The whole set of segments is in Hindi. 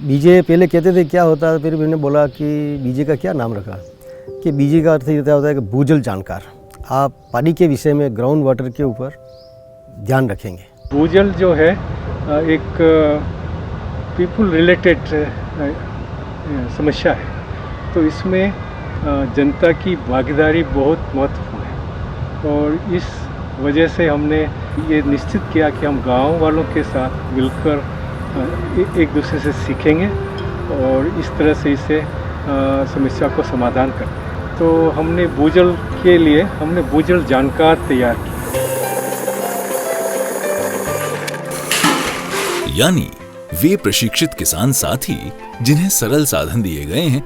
बीजे पहले कहते थे क्या होता है, फिर मैंने बोला कि बीजे का क्या नाम रखा, कि बीजे का अर्थ ये होता है कि भूजल जानकार। आप पानी के विषय में, ग्राउंड वाटर के ऊपर ध्यान रखेंगे। भूजल जो है एक पीपल रिलेटेड समस्या है, तो इसमें जनता की भागीदारी बहुत महत्वपूर्ण है। और इस वजह से हमने ये निश्चित किया कि हम गांव वालों के साथ मिलकर एक दूसरे से सीखेंगे और इस तरह से इसे समस्या को समाधान करें। तो हमने भूजल के लिए भूजल जानकार तैयार किए। यानी वे प्रशिक्षित किसान साथी जिन्हें सरल साधन दिए गए हैं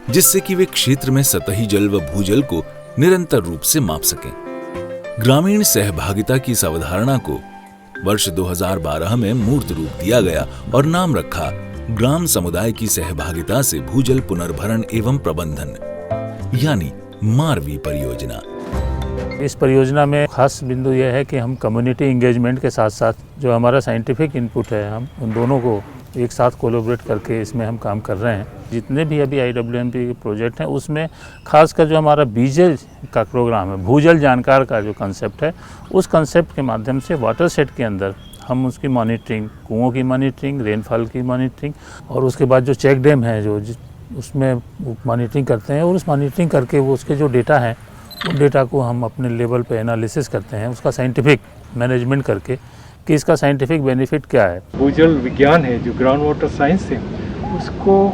जिससे कि वे क्षेत्र में सतही जल व भूजल को निरंतर रूप से माप सकें। ग्रामीण सहभागिता की इस अवधारणा को वर्ष 2012 में मूर्त रूप दिया गया और नाम रखा ग्राम समुदाय की सहभागिता से भूजल पुनर्भरण एवं प्रबंधन, यानी मारवी परियोजना। इस परियोजना में खास बिंदु यह है कि हम कम्युनिटी एंगेजमेंट के साथ साथ जो हमारा साइंटिफिक इनपुट है, हम उन दोनों को एक साथ कोलैबोरेट करके इसमें हम काम कर रहे हैं। जितने भी अभी IWMP के प्रोजेक्ट हैं उसमें खासकर जो हमारा बीजे का प्रोग्राम है, भूजल जानकार का जो कंसेप्ट है, उस कंसेप्ट के माध्यम से वाटर सेट के अंदर हम उसकी मॉनिटरिंग, कुओं की मॉनिटरिंग, रेनफॉल की मॉनिटरिंग और उसके बाद जो चेक डैम है जो उसमें मॉनिटरिंग करते हैं और उस मॉनिटरिंग करके वो उसके जो डेटा है उन डेटा को हम अपने लेवल पे एनालिसिस करते हैं, उसका साइंटिफिक मैनेजमेंट करके कि इसका साइंटिफिक बेनिफिट क्या है। भूजल विज्ञान है जो ग्राउंड वाटर साइंस है, उसको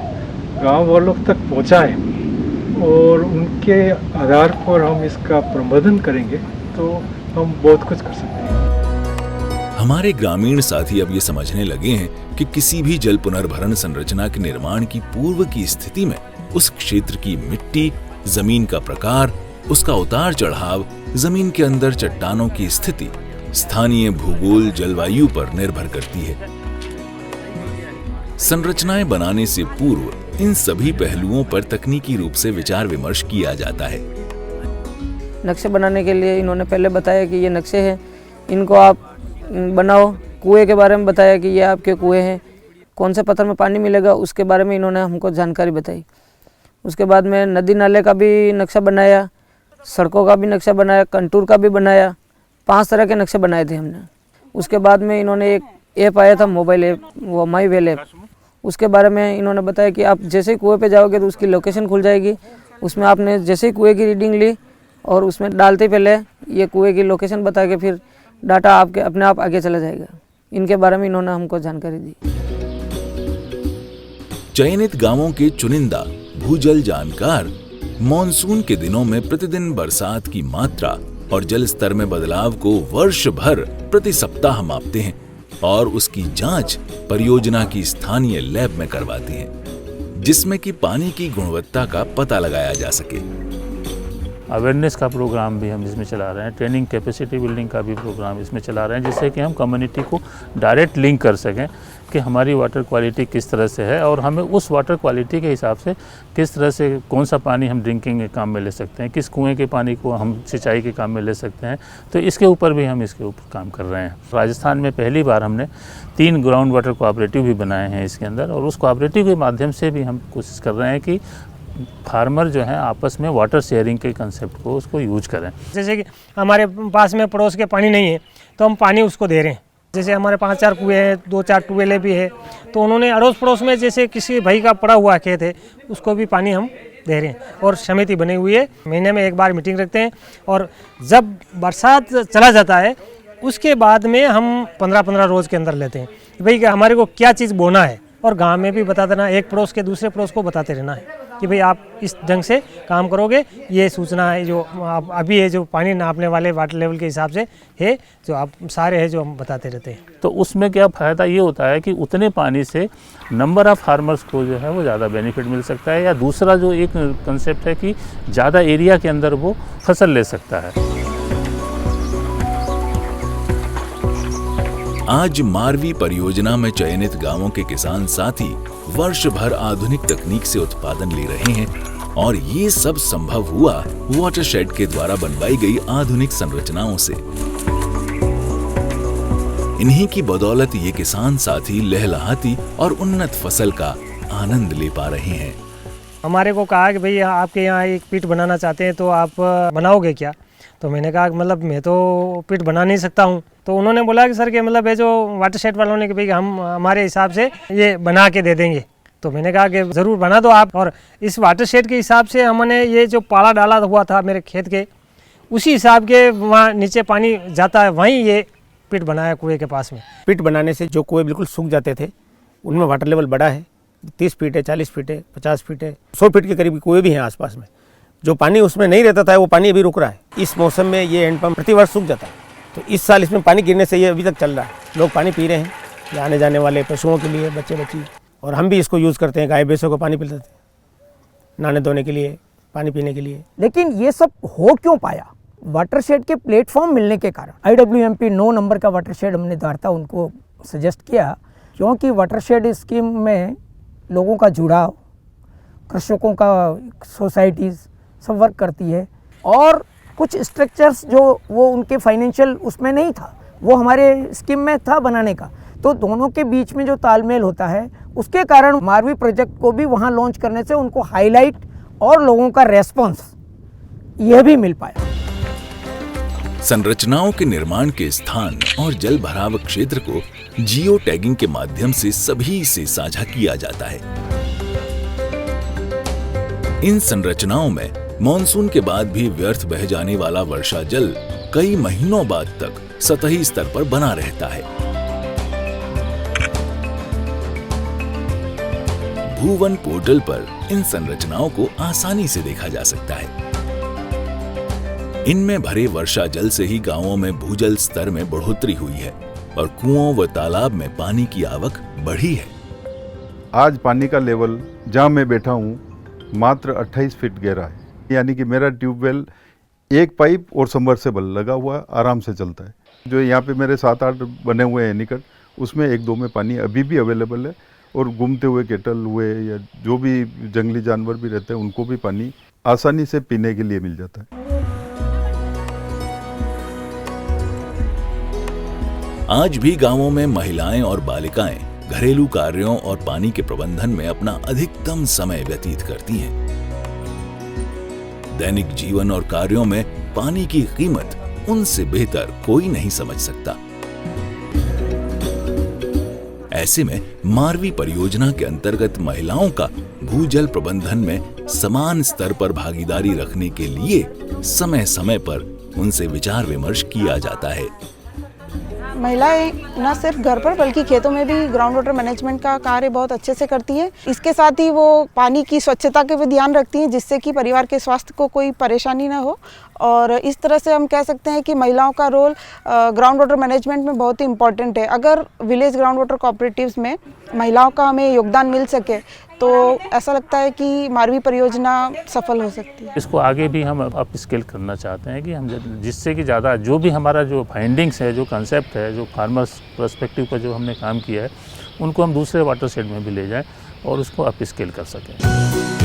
गांव वालों तक पहुंचाएं और उनके आधार पर हम इसका प्रबंधन करेंगे तो हम बहुत कुछ कर सकते हैं। हमारे ग्रामीण साथी अब ये समझने लगे हैं कि किसी भी जल पुनर्भरण संरचना के निर्माण की पूर्व की स्थिति में उस क्षेत्र की मिट्टी, जमीन का प्रकार, उसका उतार चढ़ाव, जमीन के अंदर चट्टानों की स्थिति, स्थानीय भूगोल, जलवायु पर निर्भर करती है। संरचनाएं बनाने से पूर्व इन सभी पहलुओं पर तकनीकी रूप से विचार विमर्श किया जाता है। नक्शे बनाने के लिए इन्होंने पहले बताया कि ये नक्शे हैं, इनको आप बनाओ। कुएं के बारे में बताया कि ये आपके कुएं हैं, कौन से पत्थर में पानी मिलेगा उसके बारे में इन्होंने हमको जानकारी बताई। उसके बाद में नदी नाले का भी नक्शा बनाया, सड़कों का भी नक्शा बनाया, कंटूर का भी बनाया, 5 तरह के नक्शे बनाए थे हमने। उसके बाद में इन्होंने एक ऐप आया था, मोबाइल ऐप, वो माई वेल ऐप, उसके बारे में इन्होंने बताया कि आप जैसे ही कुएं पे जाओगे तो उसकी लोकेशन खुल जाएगी। उसमें आपने जैसे ही कुएं की रीडिंग ली और उसमें डालते पहले ये कुएं की लोकेशन बता के फिर डाटा आपके अपने आप आगे चला जाएगा। इनके बारे में इन्होंने हमको जानकारी दी। चयनित गांवों के चुनिंदा भूजल जानकार मॉनसून के दिनों में प्रतिदिन बरसात की मात्रा और जल स्तर में बदलाव को वर्ष भर प्रति सप्ताह मापते हैं और उसकी जांच परियोजना की स्थानीय लैब में करवाती हैं, जिसमें कि पानी की गुणवत्ता का पता लगाया जा सके। अवेयरनेस का प्रोग्राम भी हम इसमें चला रहे हैं, ट्रेनिंग कैपेसिटी बिल्डिंग का भी प्रोग्राम इसमें चला रहे हैं, जिससे कि हम कम्युनिटी को डायरेक्ट लिंक कर सकें कि हमारी वाटर क्वालिटी किस तरह से है और हमें उस वाटर क्वालिटी के हिसाब से किस तरह से कौन सा पानी हम ड्रिंकिंग के काम में ले सकते हैं, किस कुएं के पानी को हम सिंचाई के काम में ले सकते हैं। तो इसके ऊपर भी हम इसके ऊपर काम कर रहे हैं। राजस्थान में पहली बार हमने 3 ग्राउंड वाटर कोऑपरेटिव भी बनाए हैं इसके अंदर, और उस कोऑपरेटिव के माध्यम से भी हम कोशिश कर रहे हैं कि फार्मर जो है आपस में वाटर शेयरिंग के कंसेप्ट को उसको यूज करें। जैसे कि हमारे पास में पड़ोस के पानी नहीं है तो हम पानी उसको दे रहे हैं। जैसे हमारे 5-4 कुएँ हैं, 2-4 ट्यूबवेलें भी है, तो उन्होंने अड़ोस पड़ोस में जैसे किसी भाई का पड़ा हुआ खेत है उसको भी पानी हम दे रहे हैं। और समिति बनी हुई है, महीने में एक बार मीटिंग रखते हैं और जब बरसात चला जाता है उसके बाद में हम 15-15 रोज़ के अंदर लेते हैं भाई कि हमारे को क्या चीज़ बोना है, और गांव में भी बता देना, एक पड़ोस के दूसरे पड़ोस को बताते रहना है कि भाई आप इस ढंग से काम करोगे। ये सूचना है जो अभी है, जो पानी नापने वाले वाटर लेवल के हिसाब से है, जो आप सारे हैं जो हम बताते रहते हैं। तो उसमें क्या फ़ायदा ये होता है कि उतने पानी से नंबर ऑफ़ फार्मर्स को जो है वो ज़्यादा बेनिफिट मिल सकता है, या दूसरा जो एक कंसेप्ट है कि ज़्यादा एरिया के अंदर वो फसल ले सकता है। आज मारवी परियोजना में चयनित गांवों के किसान साथी वर्ष भर आधुनिक तकनीक से उत्पादन ले रहे हैं, और ये सब संभव हुआ वाटरशेड के द्वारा बनवाई गई आधुनिक संरचनाओं से। इन्हीं की बदौलत ये किसान साथी लहलहाती और उन्नत फसल का आनंद ले पा रहे हैं। हमारे को कहा कि भाई आपके यहाँ एक पिट बनाना चाहते हैं तो आप बनाओगे क्या? तो मैंने कहा कि मतलब मैं तो पिट बना नहीं सकता हूँ। तो उन्होंने बोला कि सर कि मतलब ये जो वाटरशेड वालों ने कि भाई हम हमारे हिसाब से ये बना के दे देंगे। तो मैंने कहा कि ज़रूर बना दो आप। और इस वाटरशेड के हिसाब से हमने ये जो पाड़ा डाला हुआ था मेरे खेत के, उसी हिसाब के वहाँ नीचे पानी जाता है, वहीं ये पिट बनाया कुएँ के पास में। पिट बनाने से जो कुएँ बिल्कुल सूख जाते थे उनमें वाटर लेवल बढ़ा है। 30 फीट है, 40 फीट है, 50 फीट है, 100 फीट के करीब कुएँ भी हैं आसपास में। जो पानी उसमें नहीं रहता था वो पानी अभी रुक रहा है। इस मौसम में ये हैंडपम्प प्रतिवर्ष सूख जाता है, तो इस साल इसमें पानी गिरने से ये अभी तक चल रहा है। लोग पानी पी रहे हैं, ये आने जाने वाले पशुओं के लिए, बच्चे बच्ची, और हम भी इसको यूज़ करते हैं। गाय भैंसों को पानी पिलाते हैं, नहाने धोने के लिए, पानी पीने के लिए। लेकिन ये सब हो क्यों पाया? वाटरशेड के प्लेटफॉर्म मिलने के कारण। IWMP 9 नंबर का वाटरशेड हमने द्वारका उनको सजेस्ट किया, क्योंकि वाटरशेड स्कीम में लोगों का जुड़ाव, कृषकों का सोसाइटीज़ सब वर्क करती है, और कुछ स्ट्रक्चर्स जो वो उनके फाइनेंशियल उसमें नहीं था, वो हमारे स्कीम में था बनाने का। तो दोनों के बीच में जो तालमेल होता है उसके कारण मारवी प्रोजेक्ट को भी वहाँ लॉन्च करने से उनको हाईलाइट और लोगों का रेस्पॉन्स यह भी मिल पाया। संरचनाओं के निर्माण के स्थान और जल भराव क्षेत्र को जियो टैगिंग के माध्यम से सभी से साझा किया जाता है। इन संरचनाओं में मॉनसून के बाद भी व्यर्थ बह जाने वाला वर्षा जल कई महीनों बाद तक सतही स्तर पर बना रहता है। भूवन पोर्टल पर इन संरचनाओं को आसानी से देखा जा सकता है। इनमें भरे वर्षा जल से ही गांवों में भूजल स्तर में बढ़ोतरी हुई है और कुओं व तालाब में पानी की आवक बढ़ी है। आज पानी का लेवल जहां मैं बैठा हूं मात्र 28 फीट गहरा है, यानी कि मेरा ट्यूबवेल एक पाइप और सबमर्सिबल लगा हुआ आराम से चलता है। जो यहाँ पे मेरे 7-8 बने हुए हैं निकट, उसमें 1-2 में पानी अभी भी अवेलेबल है, और घूमते हुए केटल हुए या जो भी जंगली जानवर भी रहते हैं उनको भी पानी आसानी से पीने के लिए मिल जाता है। आज भी गांवों में महिलाएं और बालिकाएं घरेलू कार्यों और पानी के प्रबंधन में अपना अधिकतम समय व्यतीत करती हैं। दैनिक जीवन और कार्यों में पानी की कीमत उनसे बेहतर कोई नहीं समझ सकता। ऐसे में मारवी परियोजना के अंतर्गत महिलाओं का भूजल प्रबंधन में समान स्तर पर भागीदारी रखने के लिए समय समय पर उनसे विचार विमर्श किया जाता है। महिलाएं न सिर्फ घर पर बल्कि खेतों में भी ग्राउंड वाटर मैनेजमेंट का कार्य बहुत अच्छे से करती हैं। इसके साथ ही वो पानी की स्वच्छता के भी ध्यान रखती हैं, जिससे कि परिवार के स्वास्थ्य को कोई परेशानी ना हो। और इस तरह से हम कह सकते हैं कि महिलाओं का रोल ग्राउंड वाटर मैनेजमेंट में बहुत ही इम्पोर्टेंट है। अगर विलेज ग्राउंड वाटर कोऑपरेटिव्स में महिलाओं का हमें योगदान मिल सके तो ऐसा लगता है कि मारवी परियोजना सफल हो सकती है। इसको आगे भी हम अप स्केल करना चाहते हैं कि हम जिससे कि ज़्यादा जो भी हमारा जो फाइंडिंग्स है, जो कंसेप्ट है, जो फार्मर्स पर्सपेक्टिव पर जो हमने काम किया है, उनको हम दूसरे वाटरशेड में भी ले जाएं और उसको अप स्केल कर सकें।